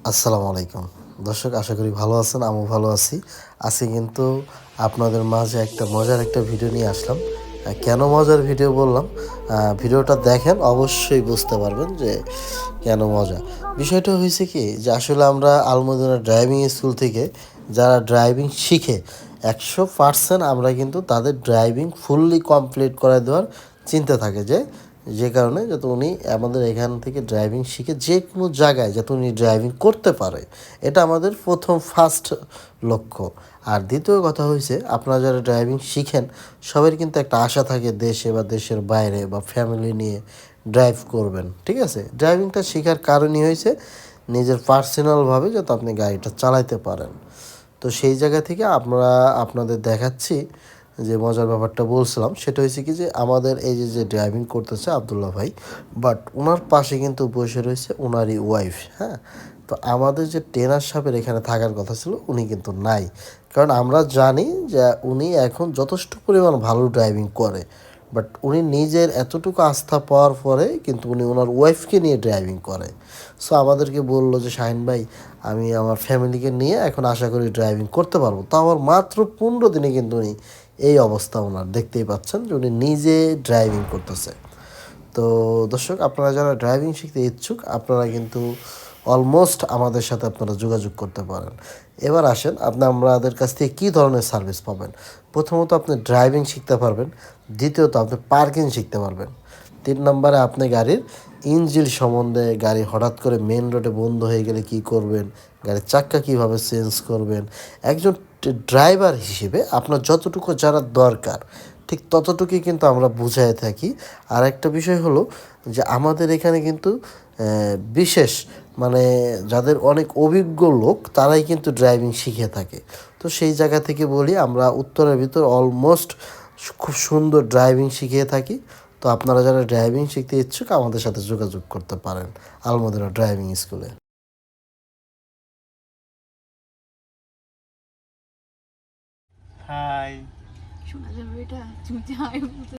আসসালামু আলাইকুম দর্শক, আশা করি ভালো আছেন। আমিও ভালো আছি। আজকে কিন্তু আপনাদের মাঝে একটা মজার একটা ভিডিও নিয়ে আসলাম। কেন মজার ভিডিও বললাম, ভিডিওটা দেখেন অবশ্যই বুঝতে পারবেন যে কেন মজা। বিষয়টা হয়েছে কি, যে আসলে আমরা আলমদিনা ড্রাইভিং স্কুল থেকে যারা ড্রাইভিং শিখে 100% আমরা কিন্তু তাদের ড্রাইভিং ফুললি কমপ্লিট করে দেওয়ার চিন্তা থাকে, যে কারণে যাতে উনি আমাদের এখান থেকে ড্রাইভিং শিখে যে কোনো জায়গায় যাতে উনি ড্রাইভিং করতে পারে, এটা আমাদের ফার্স্ট লক্ষ্য। আর দ্বিতীয় কথা হয়েছে, আপনারা যারা ড্রাইভিং শিখেন সবার কিন্তু একটা আশা থাকে দেশে বা দেশের বাইরে বা ফ্যামিলি নিয়ে ড্রাইভ করবেন। ঠিক আছে, ড্রাইভিংটা শেখার কারণই হয়েছে নিজের পার্সোনালভাবে যাতে আপনি গাড়িটা চালাতে পারেন। তো সেই জায়গা থেকে আমরা আপনাদের দেখাচ্ছি যে মজার ব্যাপারটা বলছিলাম, সেটা হয়েছে কি, যে আমাদের এই যে ড্রাইভিং করতেছে আবদুল্লাহ ভাই, বাট ওনার পাশে কিন্তু বসে রয়েছে ওনারই ওয়াইফ। হ্যাঁ, তো আমাদের যে ট্রেনার সাহেবের এখানে থাকার কথা ছিল উনি কিন্তু নাই, কারণ আমরা জানি যে উনি এখন যথেষ্ট পরিমাণ ভালো ড্রাইভিং করে, বাট উনি নিজের এতটুকু আস্থা পাওয়ার পরে কিন্তু উনি ওনার ওয়াইফকে নিয়ে ড্রাইভিং করে। সো আমাদেরকে বললো যে শাহিন ভাই, আমি আমার ফ্যামিলিকে নিয়ে এখন আশা করি ড্রাইভিং করতে পারবো। তো আমার মাত্র 15 দিনে কিন্তু উনি এই অবস্থা, ওনার দেখতেই পাচ্ছেন যে উনি নিজে ড্রাইভিং করতেছে। তো দর্শক, আপনারা যারা ড্রাইভিং শিখতে ইচ্ছুক আপনারা কিন্তু অলমোস্ট আমাদের সাথে আপনারা যোগাযোগ করতে পারেন। এবার আসেন, আপনি আমাদের কাছ থেকে কী ধরনের সার্ভিস পাবেন। প্রথমত আপনি ড্রাইভিং শিখতে পারবেন, দ্বিতীয়ত আপনি পার্কিং শিখতে পারবেন, 3 নম্বরে আপনি গাড়ির ইঞ্জিন সম্বন্ধে, গাড়ি হঠাৎ করে মেন রোডে বন্ধ হয়ে গেলে কি করবেন, গাড়ির চাক্কা কীভাবে চেঞ্জ করবেন, একজন ড্রাইভার হিসেবে আপনার যতটুকু জানার দরকার ঠিক ততটুকুই কিন্তু আমরা বুঝাই থাকি। আর একটা বিষয় হলো যে আমাদের এখানে কিন্তু বিশেষ মানে যাদের অনেক অভিজ্ঞ লোক তারাই কিন্তু ড্রাইভিং শিখে থাকে। তো সেই জায়গা থেকে বলি, আমরা উত্তরের ভিতর অলমোস্ট খুব সুন্দর ড্রাইভিং শিখিয়ে থাকি। তো আপনারা যারা ড্রাইভিং শিখতে ইচ্ছুক আমাদের সাথে যোগাযোগ করতে পারেন আলমদিনা ড্রাইভিং স্কুলে। হাই। শোনা যাবে এটা? তুমি যাই বলতে